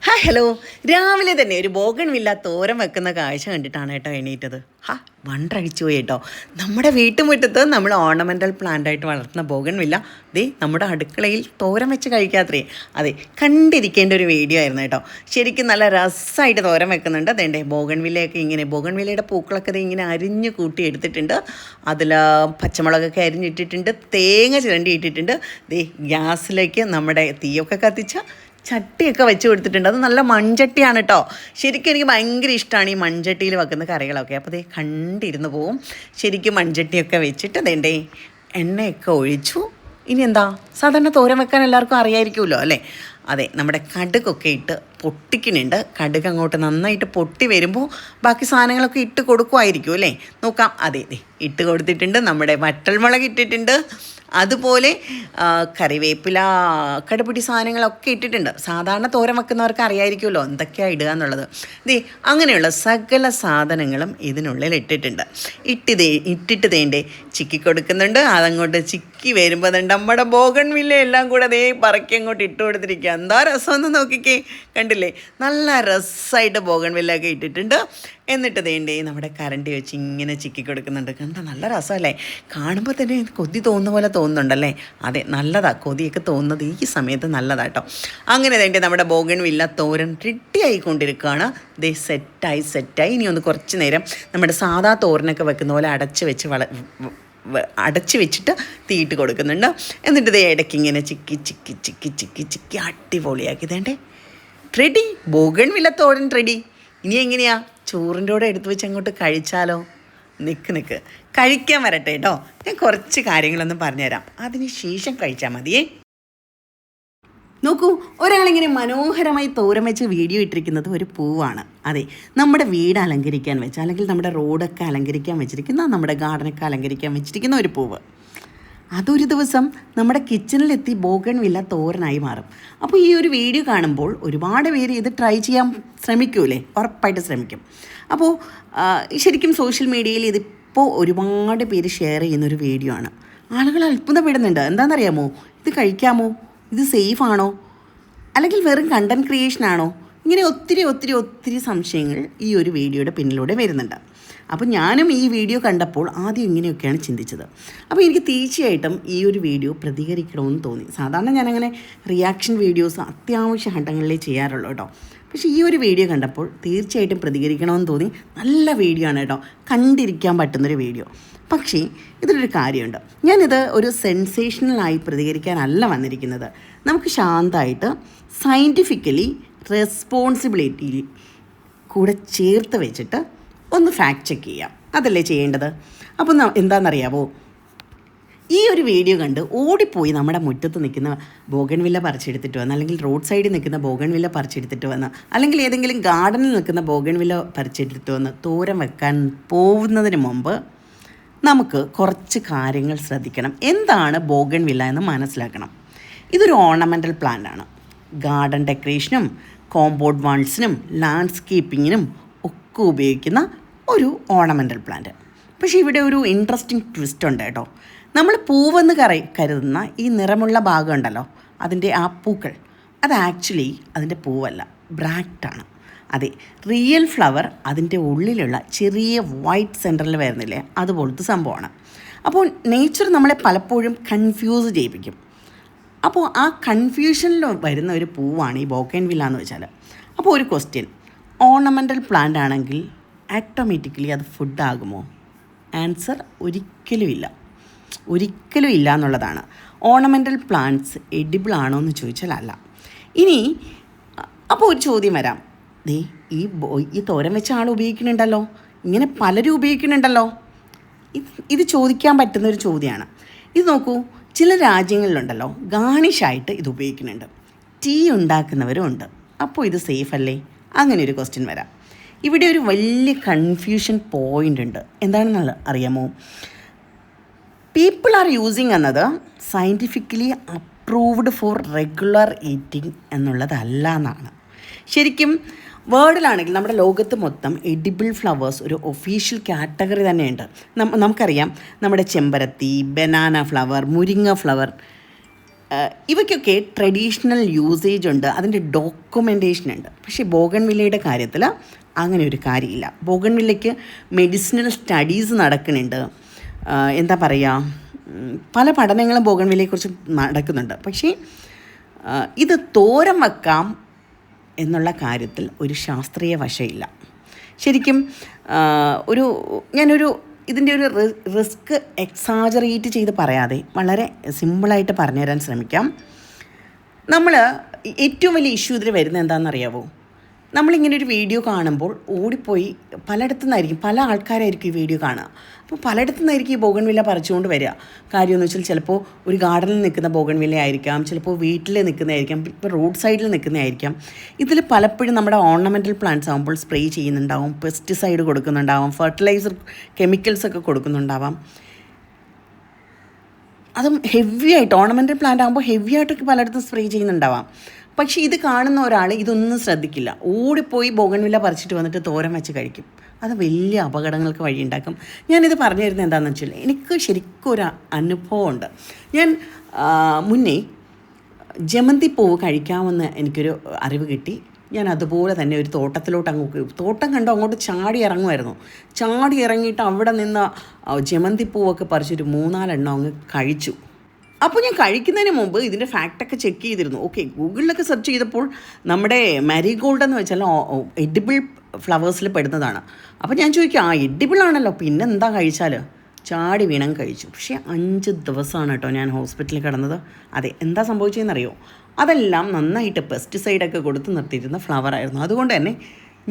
Hi hello. രാവിലെ തന്നെ ഒരു ബോഗൺവില്ല തോരൻ വെക്കുന്ന കാഴ്ച കണ്ടിട്ടാണ് കേട്ടോ എണീറ്റത്. വണ്ടടിച്ചു പോയി കേട്ടോ. നമ്മുടെ വീട്ടുമുറ്റത്ത് നമ്മൾ ഓർണമെൻ്റൽ പ്ലാന്റായിട്ട് വളർത്തുന്ന ബോഗൺവില്ല ദേ നമ്മുടെ അടുക്കളയിൽ തോരൻ വെച്ച് കഴിക്കാത്രേ. അതെ, കണ്ടിരിക്കേണ്ട ഒരു വീഡിയോ ആയിരുന്നു കേട്ടോ. ശരിക്കും നല്ല രസമായിട്ട് തോരൻ വെക്കുന്നുണ്ട്. അതേണ്ടേ ബോഗൺവില്ലയൊക്കെ ഇങ്ങനെ, ബോഗൺവില്ലയുടെ പൂക്കളൊക്കെ ദേ ഇങ്ങനെ അരിഞ്ഞ് കൂട്ടി എടുത്തിട്ടുണ്ട്. അതിൽ പച്ചമുളകൊക്കെ അരിഞ്ഞിട്ടിട്ടുണ്ട്, തേങ്ങ ചിരണ്ടി ഇട്ടിട്ടുണ്ട്. ദേ ഗ്യാസിലേക്ക് നമ്മുടെ തീയൊക്കെ കത്തിച്ച ചട്ടിയൊക്കെ വെച്ച് കൊടുത്തിട്ടുണ്ട്. അത് നല്ല മൺചട്ടിയാണ് കേട്ടോ. ശരിക്കും എനിക്ക് ഭയങ്കര ഇഷ്ടമാണ് ഈ മൺചട്ടിയിൽ വെക്കുന്ന കറികളൊക്കെ. അപ്പോൾ അതേ കണ്ടിരുന്ന് പോവും. ശരിക്കും മൺചട്ടിയൊക്കെ വെച്ചിട്ട് അതേണ്ടേ എണ്ണയൊക്കെ ഒഴിച്ചു. ഇനി എന്താ, സാധാരണ തോരൻ വെക്കാൻ എല്ലാവർക്കും അറിയായിരിക്കുമല്ലോ അല്ലേ. അതെ, നമ്മുടെ കടുകൊക്കെ ഇട്ട് പൊട്ടിക്കുന്നുണ്ട്. കടുക് അങ്ങോട്ട് നന്നായിട്ട് പൊട്ടി വരുമ്പോൾ ബാക്കി സാധനങ്ങളൊക്കെ ഇട്ട് കൊടുക്കുമായിരിക്കും അല്ലേ. നോക്കാം. അതെ അതെ, ഇട്ട് കൊടുത്തിട്ടുണ്ട്. നമ്മുടെ വറ്റൽമുളക് ഇട്ടിട്ടുണ്ട്. അതുപോലെ കറിവേപ്പില, കടുപിടി സാധനങ്ങളൊക്കെ ഇട്ടിട്ടുണ്ട്. സാധാരണ തോരൻ വെക്കുന്നവർക്ക് അറിയായിരിക്കുമല്ലോ എന്തൊക്കെയാണ് ഇടുക എന്നുള്ളത്. അങ്ങനെയുള്ള സകല സാധനങ്ങളും ഇതിനുള്ളിൽ ഇട്ടിട്ടുണ്ട്. ഇട്ടിട്ട് തേണ്ടേ ചിക്കി കൊടുക്കുന്നുണ്ട്. അതങ്ങോട്ട് ചിക്കി വരുമ്പോൾ നമ്മുടെ ബോഗൺവില്ല എല്ലാം കൂടെ ദേ പറക്കി അങ്ങോട്ട് ഇട്ട് കൊടുത്തിരിക്കുക. എന്താ രസമെന്ന് നോക്കിക്കേ, കണ്ടില്ലേ? നല്ല രസമായിട്ട് ബോഗൺവില്ലൊക്കെ ഇട്ടിട്ടുണ്ട്. എന്നിട്ട് തേണ്ടേ നമ്മുടെ കരണ്ടി വെച്ച് ഇങ്ങനെ ചിക്കി കൊടുക്കുന്നുണ്ട്. കണ്ടാൽ നല്ല രസമല്ലേ? കാണുമ്പോൾ തന്നെ കൊതി തോന്നുന്ന പോലെ തോന്നുന്നുണ്ടല്ലേ. അതെ, നല്ലതാണ്. കൊതിയൊക്കെ തോന്നുന്നത് ഈ സമയത്ത് നല്ലതാട്ടോ. അങ്ങനെ തേണ്ടേ നമ്മുടെ ബോഗൺവില്ല തോരൻ റെഡി ആയിക്കൊണ്ടിരിക്കുകയാണ്. ദേ സെറ്റായി. ഇനി ഒന്ന് കുറച്ച് നേരം നമ്മുടെ സാധാ തോരനൊക്കെ വെക്കുന്ന പോലെ അടച്ച് വെച്ചിട്ട് തീയിട്ട് കൊടുക്കുന്നുണ്ട്. എന്നിട്ട് ദേ ഇടയ്ക്ക് ഇങ്ങനെ ചിക്കി അടിപൊളിയാക്കി തേണ്ടേ റെഡി. ബോഗൺവില്ല തോരൻ റെഡി. ഇനി എങ്ങനെയാ, ചോറിൻ്റെ കൂടെ എടുത്തു വെച്ച് അങ്ങോട്ട് കഴിച്ചാലോ? നിൽക്ക് കഴിക്കാൻ വരട്ടെ കേട്ടോ. ഞാൻ കുറച്ച് കാര്യങ്ങളൊന്നും പറഞ്ഞുതരാം, അതിന് ശേഷം കഴിച്ചാൽ മതിയേ. നോക്കൂ, ഒരാളിങ്ങനെ മനോഹരമായി തോരൻ വെച്ച് വീഡിയോ ഇട്ടിരിക്കുന്നത് ഒരു പൂവാണ്. അതെ, നമ്മുടെ വീട് അലങ്കരിക്കാൻ വെച്ച്, അല്ലെങ്കിൽ നമ്മുടെ റോഡൊക്കെ അലങ്കരിക്കാൻ വെച്ചിരിക്കുന്ന, നമ്മുടെ ഗാർഡനൊക്കെ അലങ്കരിക്കാൻ വെച്ചിരിക്കുന്ന ഒരു പൂവ്. അതൊരു ദിവസം നമ്മുടെ കിച്ചണിലെത്തി ബോഗൺവില്ല തോരനായി മാറും. അപ്പോൾ ഈ ഒരു വീഡിയോ കാണുമ്പോൾ ഒരുപാട് പേര് ഇത് ട്രൈ ചെയ്യാൻ ശ്രമിക്കൂലേ? ഉറപ്പായിട്ട് ശ്രമിക്കും. അപ്പോൾ ശരിക്കും സോഷ്യൽ മീഡിയയിൽ ഇതിപ്പോൾ ഒരുപാട് പേര് ഷെയർ ചെയ്യുന്നൊരു വീഡിയോ ആണ്. ആളുകൾ അത്ഭുതപ്പെടുന്നുണ്ട്. എന്താണെന്നറിയാമോ? ഇത് കഴിക്കാമോ? ഇത് സേഫാണോ? അല്ലെങ്കിൽ വെറും കണ്ടൻറ് ക്രിയേഷനാണോ? ഇങ്ങനെ ഒത്തിരി സംശയങ്ങൾ ഈ ഒരു വീഡിയോയുടെ പിന്നിലൂടെ വരുന്നുണ്ട്. അപ്പോൾ ഞാനും ഈ വീഡിയോ കണ്ടപ്പോൾ ആദ്യം ഇങ്ങനെയൊക്കെയാണ് ചിന്തിച്ചത്. അപ്പോൾ എനിക്ക് തീർച്ചയായിട്ടും ഈ ഒരു വീഡിയോ പ്രതികരിക്കണമെന്ന് തോന്നി. സാധാരണ ഞാനങ്ങനെ റിയാക്ഷൻ വീഡിയോസ് അത്യാവശ്യ ഘട്ടങ്ങളിലേ ചെയ്യാറുള്ളൂ കേട്ടോ. പക്ഷേ ഈ ഒരു വീഡിയോ കണ്ടപ്പോൾ തീർച്ചയായിട്ടും പ്രതികരിക്കണമെന്ന് തോന്നി. നല്ല വീഡിയോ ആണ് കേട്ടോ, കണ്ടിരിക്കാൻ പറ്റുന്നൊരു വീഡിയോ. പക്ഷേ ഇതിലൊരു കാര്യമുണ്ട്. ഞാനിത് ഒരു സെൻസേഷണലായി പ്രതികരിക്കാനല്ല വന്നിരിക്കുന്നത്. നമുക്ക് ശാന്തമായിട്ട് സയൻറ്റിഫിക്കലി റെസ്പോൺസിബിലിറ്റി കൂടെ ചേർത്ത് വെച്ചിട്ട് ഒന്ന് ഫാക്ട് ചെക്ക് ചെയ്യാം. അതല്ലേ ചെയ്യേണ്ടത്. അപ്പോൾ എന്താണെന്നറിയാവോ, ഈ ഒരു വീഡിയോ കണ്ട് ഓടിപ്പോയി നമ്മുടെ മുറ്റത്ത് നിൽക്കുന്ന ബോഗൺവില്ല പറിച്ചെടുത്തിട്ട് വന്ന്, അല്ലെങ്കിൽ റോഡ് സൈഡിൽ നിൽക്കുന്ന ബോഗൺവില്ല പറിച്ചെടുത്തിട്ട് വന്ന്, അല്ലെങ്കിൽ ഏതെങ്കിലും ഗാർഡനിൽ നിൽക്കുന്ന ബോഗൺവില്ല പറിച്ചെടുത്തിട്ട് വന്ന് തോരൻ വെക്കാൻ പോകുന്നതിന് മുമ്പ് നമുക്ക് കുറച്ച് കാര്യങ്ങൾ ശ്രദ്ധിക്കണം. എന്താണ് ബോഗൺവില്ല എന്ന് മനസ്സിലാക്കണം. ഇതൊരു ഓർണമെൻ്റൽ പ്ലാന്റ് ആണ്. ഗാർഡൻ ഡെക്കറേഷനും കോമ്പൗണ്ട് വാൾസിനും ലാൻഡ്സ്കേപ്പിങ്ങിനും ഒക്കെ ഉപയോഗിക്കുന്ന ഒരു ഓർണമെൻ്റൽ പ്ലാന്റ്. പക്ഷേ ഇവിടെ ഒരു ഇൻട്രസ്റ്റിംഗ് ട്വിസ്റ്റ് ഉണ്ട് കേട്ടോ. നമ്മൾ പൂവെന്ന് കരുതുന്ന ഈ നിറമുള്ള ഭാഗം ഉണ്ടല്ലോ, അതിൻ്റെ ആ പൂക്കൾ, അത് ആക്ച്വലി അതിൻ്റെ പൂവല്ല, ബ്രാക്റ്റാണ്. അതെ, റിയൽ ഫ്ലവർ അതിൻ്റെ ഉള്ളിലുള്ള ചെറിയ വൈറ്റ് സെൻറ്ററിൽ വരുന്നില്ലേ, അതുപോലത്തെ സംഭവമാണ്. അപ്പോൾ നേച്ചർ നമ്മളെ പലപ്പോഴും കൺഫ്യൂസ് ചെയ്യിപ്പിക്കും. അപ്പോൾ ആ കൺഫ്യൂഷനിൽ വരുന്ന ഒരു പൂവാണ് ഈ ബോഗൺവില്ല എന്ന് വെച്ചാൽ. അപ്പോൾ ഒരു ക്വസ്റ്റ്യൻ, ഓർണമെൻ്റൽ പ്ലാന്റ് ആണെങ്കിൽ ഓട്ടോമാറ്റിക്കലി അത് ഫുഡാകുമോ? ആൻസർ ഒരിക്കലും ഇല്ല എന്നുള്ളതാണ്. ഓർണമെൻ്റൽ പ്ലാന്റ്സ് എഡിബിൾ ആണോ എന്ന് ചോദിച്ചാൽ അല്ല. ഇനി അപ്പോൾ ഒരു ചോദ്യം വരാം, ഈ തോരൻ വെച്ച ആൾ ഉപയോഗിക്കുന്നുണ്ടല്ലോ, ഇങ്ങനെ പലരും ഉപയോഗിക്കുന്നുണ്ടല്ലോ. ഇത് ചോദിക്കാൻ പറ്റുന്നൊരു ചോദ്യമാണ്. ഇത് നോക്കൂ, ചില രാജ്യങ്ങളിലുണ്ടല്ലോ ഗാർണിഷായിട്ട് ഇത് ഉപയോഗിക്കുന്നുണ്ട്. ടീ ഉണ്ടാക്കുന്നവരും ഉണ്ട്. അപ്പോൾ ഇത് സേഫ് അല്ലേ? അങ്ങനെ ഒരു ക്വസ്റ്റ്യൻ വരാം. ഇവിടെ ഒരു വലിയ കൺഫ്യൂഷൻ പോയിൻ്റ് ഉണ്ട്. എന്താണെന്ന് അറിയാമോ? പീപ്പിൾ ആർ യൂസിങ് എന്നത് scientifically approved for regular eating എന്നുള്ളതല്ല എന്നാണ്. ശരിക്കും വേൾഡിലാണെങ്കിൽ നമ്മുടെ ലോകത്ത് മൊത്തം എഡിബിൾ ഫ്ലവേഴ്സ് ഒരു ഒഫീഷ്യൽ കാറ്റഗറി തന്നെയുണ്ട്. നമുക്കറിയാം, നമ്മുടെ ചെമ്പരത്തി, ബനാന ഫ്ലവർ, മുരിങ്ങ ഫ്ലവർ, ഇവയ്ക്കൊക്കെ ട്രഡീഷണൽ യൂസേജ് ഉണ്ട്, അതിൻ്റെ ഡോക്യുമെൻറ്റേഷൻ ഉണ്ട്. പക്ഷേ ബോഗൺവില്ലയുടെ കാര്യത്തിൽ അങ്ങനെ ഒരു കാര്യമില്ല. ബോഗൺവില്ലയ്ക്ക് മെഡിസിനൽ സ്റ്റഡീസ് നടക്കുന്നുണ്ട്. എന്താ പറയുക, പല പഠനങ്ങളും ബോഗൺവില്ലയെക്കുറിച്ച് നടക്കുന്നുണ്ട്. പക്ഷേ ഇത് തോരൻ വെക്കാം എന്നുള്ള കാര്യത്തിൽ ഒരു ശാസ്ത്രീയ വശമില്ല. ശരിക്കും ഞാനൊരു ഇതിൻ്റെ ഒരു റിസ്ക് എക്സാജറേറ്റ് ചെയ്ത് പറയാതെ വളരെ സിമ്പിളായിട്ട് പറഞ്ഞുതരാൻ ശ്രമിക്കാം. നമ്മൾ ഏറ്റവും വലിയ ഇഷ്യൂ ഇതിൽ വരുന്നത് എന്താണെന്നറിയാവോ? നമ്മളിങ്ങനെ ഒരു വീഡിയോ കാണുമ്പോൾ ഓടിപ്പോയി പലയിടത്തു നിന്നായിരിക്കും, പല ആൾക്കാരായിരിക്കും ഈ വീഡിയോ കാണുക. അപ്പോൾ പലയിടത്തു നിന്നായിരിക്കും ഈ ബോഗൺവില്ല പറിച്ചുകൊണ്ട് വരിക. കാര്യമെന്ന് വെച്ചാൽ ചിലപ്പോൾ ഒരു ഗാർഡനിൽ നിൽക്കുന്ന ബോഗൺവില്ല ആയിരിക്കാം, ചിലപ്പോൾ വീട്ടിൽ നിൽക്കുന്നതായിരിക്കാം, ഇപ്പോൾ റോഡ് സൈഡിൽ നിൽക്കുന്നതായിരിക്കാം. ഇതിൽ പലപ്പോഴും നമ്മുടെ ഓർണമെൻ്റൽ പ്ലാന്റ്സ് ആകുമ്പോൾ സ്പ്രേ ചെയ്യുന്നുണ്ടാവും, പെസ്റ്റിസൈഡ് കൊടുക്കുന്നുണ്ടാവാം, ഫെർട്ടിലൈസർ കെമിക്കൽസൊക്കെ കൊടുക്കുന്നുണ്ടാവാം. അതും ഹെവി ആയിട്ട്, ഓർണമെൻ്റൽ പ്ലാന്റ് ആകുമ്പോൾ ഹെവി ആയിട്ടൊക്കെ പലയിടത്തും സ്പ്രേ ചെയ്യുന്നുണ്ടാവാം. പക്ഷേ ഇത് കാണുന്ന ഒരാൾ ഇതൊന്നും ശ്രദ്ധിക്കില്ല, ഓടിപ്പോയി ബോഗൺവില്ല പറിച്ചിട്ട് വന്നിട്ട് തോരൻ വെച്ച് കഴിക്കും. അത് വലിയ അപകടങ്ങൾക്ക് വഴിയുണ്ടാക്കും. ഞാനിത് പറഞ്ഞു തരുന്നത് എന്താണെന്ന് വെച്ചാൽ, എനിക്ക് ശരിക്കും ഒരു അനുഭവമുണ്ട്. ഞാൻ മുന്നേ ജമന്തി പൂവ് കഴിക്കാമെന്ന് എനിക്കൊരു അറിവ് കിട്ടി. ഞാൻ അതുപോലെ തന്നെ ഒരു തോട്ടം കണ്ടോ അങ്ങോട്ട് ചാടി ഇറങ്ങുമായിരുന്നു. ചാടി ഇറങ്ങിയിട്ട് അവിടെ നിന്ന് ജമന്തി പൂവൊക്കെ പറിച്ചൊരു 3-4 എണ്ണം അങ്ങ് കഴിച്ചു. അപ്പോൾ ഞാൻ കഴിക്കുന്നതിന് മുമ്പ് ഇതിൻ്റെ ഫാക്റ്റൊക്കെ ചെക്ക് ചെയ്തിരുന്നു. ഓക്കെ, ഗൂഗിളിലൊക്കെ സെർച്ച് ചെയ്തപ്പോൾ നമ്മുടെ മാരിഗോൾഡ് എന്ന് വെച്ചാൽ എഡിബിൾ ഫ്ലവേഴ്സിൽ പെടുന്നതാണ്. അപ്പോൾ ഞാൻ ചോദിക്കാം, എഡിബിൾ ആണല്ലോ, പിന്നെ എന്താ കഴിച്ചാൽ? ചാടി വീണം കഴിച്ചു. പക്ഷേ 5 ദിവസമാണ് കേട്ടോ ഞാൻ ഹോസ്പിറ്റലിൽ കിടന്നത്. അതെ, എന്താ സംഭവിച്ചതെന്നറിയോ? അതെല്ലാം നന്നായിട്ട് പെസ്റ്റിസൈഡൊക്കെ കൊടുത്ത് നിർത്തിയിരുന്ന ഫ്ലവറായിരുന്നു. അതുകൊണ്ട് തന്നെ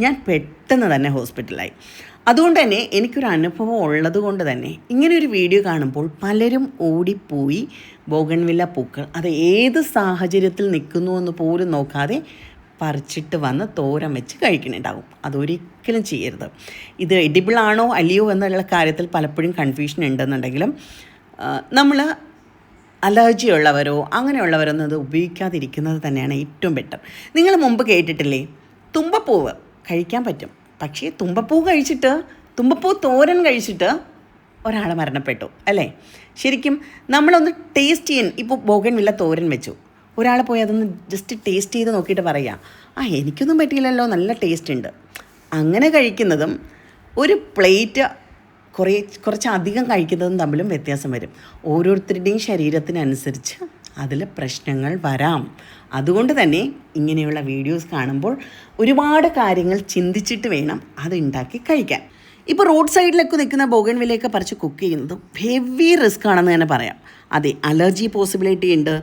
ഞാൻ പെട്ടെന്ന് തന്നെ ഹോസ്പിറ്റലായി. അതുകൊണ്ട് തന്നെ എനിക്കൊരു അനുഭവം ഉള്ളത് കൊണ്ട് തന്നെ ഇങ്ങനെയൊരു വീഡിയോ കാണുമ്പോൾ പലരും ഓടിപ്പോയി ബോഗൺവില്ല പൂക്കൾ അത് ഏത് സാഹചര്യത്തിൽ നിൽക്കുന്നു എന്ന് പോലും നോക്കാതെ പറിച്ചിട്ട് വന്ന് തോരൻ വെച്ച് കഴിക്കുന്നുണ്ടാവും. അതൊരിക്കലും ചെയ്യരുത്. ഇത് എഡിബിൾ ആണോ അല്ലയോ എന്നുള്ള കാര്യത്തിൽ പലപ്പോഴും കൺഫ്യൂഷൻ ഉണ്ടെന്നുണ്ടെങ്കിലും നമ്മൾ അലർജി ഉള്ളവരോ അങ്ങനെയുള്ളവരൊന്നും അത് ഉപയോഗിക്കാതിരിക്കുന്നത് തന്നെയാണ് ഏറ്റവും ബെറ്റർ. നിങ്ങൾ മുമ്പ് കേട്ടിട്ടില്ലേ, തുമ്പപ്പൂവ് കഴിക്കാൻ പറ്റും, പക്ഷേ തുമ്പപ്പൂ തോരൻ കഴിച്ചിട്ട് ഒരാൾ മരണപ്പെട്ടു അല്ലേ? ശരിക്കും നമ്മളൊന്ന് ടേസ്റ്റ് ചെയ്യാൻ, ഇപ്പോൾ ബോഗൺവില്ല തോരൻ വെച്ചു, ഒരാൾ പോയി അതൊന്ന് ജസ്റ്റ് ടേസ്റ്റ് ചെയ്ത് നോക്കിയിട്ട് പറയാം, എനിക്കൊന്നും പറ്റിയില്ലല്ലോ, നല്ല ടേസ്റ്റ് ഉണ്ട്. അങ്ങനെ കഴിക്കുന്നതും ഒരു പ്ലേറ്റ് കുറച്ചധികം കഴിക്കുന്നതും തമ്മിലും വ്യത്യാസം വരും. ഓരോരുത്തരുടെയും ശരീരത്തിനനുസരിച്ച് അതിൽ പ്രശ്നങ്ങൾ വരാം. അതുകൊണ്ട് തന്നെ ഇങ്ങനെയുള്ള വീഡിയോസ് കാണുമ്പോൾ ഒരുപാട് കാര്യങ്ങൾ ചിന്തിച്ചിട്ട് വേണം അത് ഉണ്ടാക്കി കഴിക്കാൻ. ഇപ്പോൾ റോഡ് സൈഡിലൊക്കെ നിൽക്കുന്ന ബോഗൺവില്ലയൊക്കെ പറിച്ച് കുക്ക് ചെയ്യുന്നത് ഹെവി റിസ്ക് ആണെന്ന് തന്നെ പറയാം. അതെ, അലർജി പോസിബിലിറ്റി ഉണ്ട്.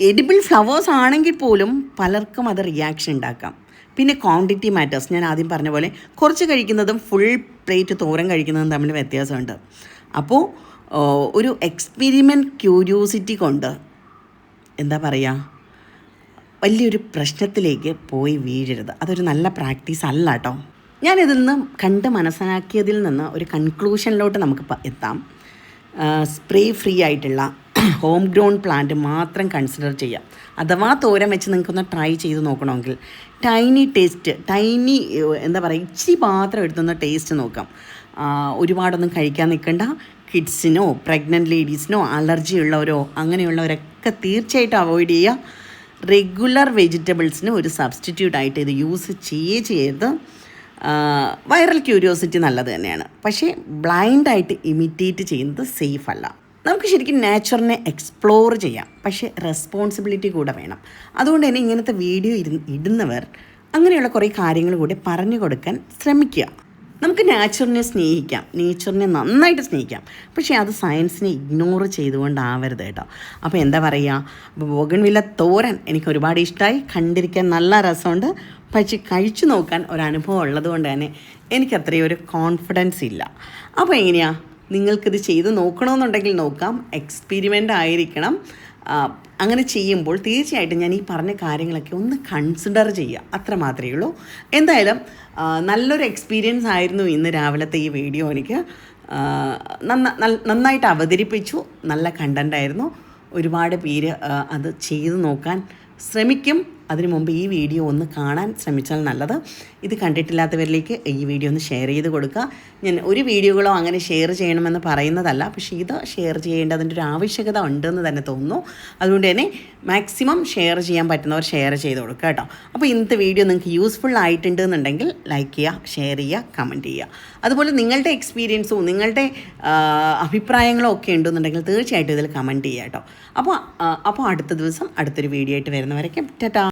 എഡിബിൾ ഫ്ലവേഴ്സ് ആണെങ്കിൽ പോലും പലർക്കും അത് റിയാക്ഷൻ ഉണ്ടാക്കാം. പിന്നെ ക്വാണ്ടിറ്റി മാറ്റേഴ്സ്. ഞാൻ ആദ്യം പറഞ്ഞ പോലെ കുറച്ച് കഴിക്കുന്നതും ഫുൾ പ്ലേറ്റ് തോരൻ കഴിക്കുന്നതും തമ്മിൽ വ്യത്യാസമുണ്ട്. അപ്പോൾ ഒരു എക്സ്പെരിമെൻറ്റ് ക്യൂരിയോസിറ്റി കൊണ്ട് എന്താ പറയുക, വലിയൊരു പ്രശ്നത്തിലേക്ക് പോയി വീഴരുത്. അതൊരു നല്ല പ്രാക്ടീസ് അല്ല കേട്ടോ. ഞാനിതിൽ നിന്ന് കണ്ട് മനസ്സിലാക്കിയതിൽ നിന്ന് ഒരു കൺക്ലൂഷനിലോട്ട് നമുക്ക് എത്താം. സ്പ്രേ ഫ്രീ ആയിട്ടുള്ള ഹോം ഗ്രോൺ പ്ലാന്റ് മാത്രം കൺസിഡർ ചെയ്യാം. അഥവാ തോരൻ വെച്ച് നിങ്ങൾക്കൊന്ന് ട്രൈ ചെയ്ത് നോക്കണമെങ്കിൽ ടൈനി എന്താ പറയുക, ഇച്ചിരി മാത്രം എടുത്തൊന്ന് ടേസ്റ്റ് നോക്കാം. ഒരുപാടൊന്നും കഴിക്കാൻ നിൽക്കണ്ട. കിഡ്സിനോ പ്രഗ്നൻറ്റ് ലേഡീസിനോ അലർജി ഉള്ളവരോ അങ്ങനെയുള്ളവരൊക്കെ തീർച്ചയായിട്ടും അവോയ്ഡ് ചെയ്യുക. റെഗുലർ വെജിറ്റബിൾസിന് ഒരു സബ്സ്റ്റിറ്റ്യൂട്ടായിട്ട് ഇത് യൂസ് ചെയ്യരുത്. വൈറൽ ക്യൂരിയോസിറ്റി നല്ലത് തന്നെയാണ്, പക്ഷേ ബ്ലൈൻഡായിട്ട് ഇമിറ്റേറ്റ് ചെയ്യുന്നത് സേഫ് അല്ല. നമുക്ക് ശരിക്കും നേച്ചറിനെ എക്സ്പ്ലോർ ചെയ്യാം, പക്ഷേ റെസ്പോൺസിബിലിറ്റി കൂടെ വേണം. അതുകൊണ്ട് തന്നെ ഇങ്ങനത്തെ വീഡിയോ ഇടുന്നവർ അങ്ങനെയുള്ള കുറേ കാര്യങ്ങൾ കൂടി പറഞ്ഞു കൊടുക്കാൻ ശ്രമിക്കുക. നമുക്ക് നേച്ചറിനെ സ്നേഹിക്കാം, നേച്ചറിനെ നന്നായിട്ട് സ്നേഹിക്കാം, പക്ഷേ അത് സയൻസിനെ ഇഗ്നോർ ചെയ്തുകൊണ്ടാവരുത് കേട്ടോ. അപ്പോൾ എന്താ പറയുക, ബോഗൺവില്ല തോരൻ എനിക്ക് ഒരുപാട് ഇഷ്ടമായി, കണ്ടിരിക്കാൻ നല്ല രസമുണ്ട്, പക്ഷേ കഴിച്ചു നോക്കാൻ ഒരനുഭവം ഉള്ളതുകൊണ്ട് തന്നെ എനിക്കത്രയും ഒരു കോൺഫിഡൻസ് ഇല്ല. അപ്പോൾ എങ്ങനെയാണ്, നിങ്ങൾക്കിത് ചെയ്ത് നോക്കണമെന്നുണ്ടെങ്കിൽ നോക്കാം. എക്സ്പെരിമെൻ്റ് ആയിരിക്കണം. അങ്ങനെ ചെയ്യുമ്പോൾ തീർച്ചയായിട്ടും ഞാൻ ഈ പറഞ്ഞ കാര്യങ്ങളൊക്കെ ഒന്ന് കൺസിഡർ ചെയ്യുക, അത്ര മാത്രമേ ഉള്ളൂ. എന്തായാലും നല്ലൊരു എക്സ്പീരിയൻസ് ആയിരുന്നു ഇന്ന് രാവിലത്തെ ഈ വീഡിയോ. എനിക്ക് നന്നായിട്ട് അവതരിപ്പിച്ചു, നല്ല കണ്ടൻ്റായിരുന്നു. ഒരുപാട് പേര് അത് ചെയ്ത് നോക്കാൻ ശ്രമിക്കും. അതിനു മുമ്പ് ഈ വീഡിയോ ഒന്ന് കാണാൻ ശ്രമിച്ചാൽ നല്ലത്. ഇത് കണ്ടിട്ടില്ലാത്തവരിലേക്ക് ഈ വീഡിയോ ഒന്ന് ഷെയർ ചെയ്ത് കൊടുക്കുക. ഞാൻ ഒരു വീഡിയോകളോ അങ്ങനെ ഷെയർ ചെയ്യണമെന്ന് പറയുന്നതല്ല, പക്ഷേ ഇത് ഷെയർ ചെയ്യേണ്ടതിൻ്റെ ഒരു ആവശ്യകത ഉണ്ടെന്ന് തന്നെ തോന്നുന്നു. അതുകൊണ്ട് തന്നെ മാക്സിമം ഷെയർ ചെയ്യാൻ പറ്റുന്നവർ ഷെയർ ചെയ്ത് കൊടുക്കുക കേട്ടോ. അപ്പോൾ ഇന്നത്തെ വീഡിയോ നിങ്ങൾക്ക് യൂസ്ഫുൾ ആയിട്ടുണ്ടെന്നുണ്ടെങ്കിൽ ലൈക്ക് ചെയ്യുക, ഷെയർ ചെയ്യുക, കമൻറ്റ് ചെയ്യുക. അതുപോലെ നിങ്ങളുടെ എക്സ്പീരിയൻസും നിങ്ങളുടെ അഭിപ്രായങ്ങളും ഒക്കെ ഉണ്ടെന്നുണ്ടെങ്കിൽ തീർച്ചയായിട്ടും ഇതിൽ കമൻറ്റ് ചെയ്യുക കേട്ടോ. അപ്പോൾ അടുത്ത ദിവസം അടുത്തൊരു വീഡിയോ ആയിട്ട് വരുന്നവരേക്കും ടാറ്റാ.